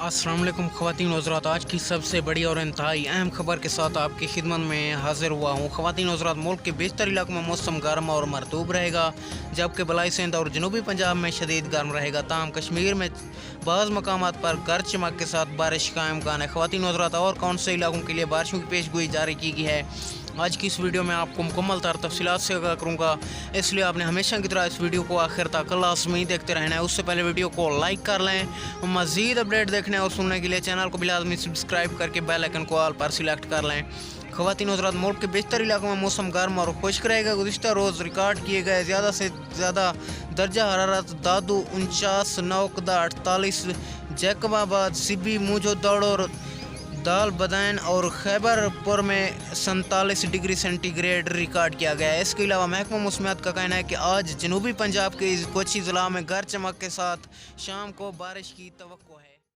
अस्सलाम वालेकुम ख़वातीन व हज़रात, आज की सबसे बड़ी और इंतहाई अहम खबर के साथ आपकी खिदमत में हाजिर हुआ हूँ। ख़वातीन व हज़रात, मुल्क के बेशतर इलाकों में मौसम गर्म और मरतूब रहेगा, जबकि बलाई सिंध और जनूबी पंजाब में शदीद गर्म रहेगा। ताहम कश्मीर में बाज़ मकामात पर गरज चमक के साथ बारिश का इम्कान है। ख़वातीन व हज़रात, और कौन से इलाकों के लिए बारिशों की पेशगोई जारी की गई है, आज की इस वीडियो में आपको मुकम्मल तफसीलात से आगाह करूँगा, इसलिए आपने हमेशा की तरह इस वीडियो को आखिर तक लाज़मी देखते रहना है। उससे पहले वीडियो को लाइक कर लें। मज़ीद अपडेट देखने और सुनने के लिए चैनल को भी लाज़मी सब्सक्राइब करके बेल आइकन को ऑल पर सिलेक्ट कर लें। ख़वातीन हज़रात, मुल्क के बेशतर इलाकों में मौसम गर्म और खुश्क रहेगा। गुज़िश्ता रोज़ रिकॉर्ड किए गए ज़्यादा से ज़्यादा दर्जा हरारत दादू 49, नौकदा 48, जैकबाबाद, सिबी, मुजो, दौड़, दाल बदैन और खैबरपुर में 47 डिग्री सेंटीग्रेड रिकॉर्ड किया गया है। इसके अलावा महकमा मौसमियात का कहना है कि आज जनूबी पंजाब के कुछ ज़िला में गरज चमक के साथ शाम को बारिश की तवक्को है।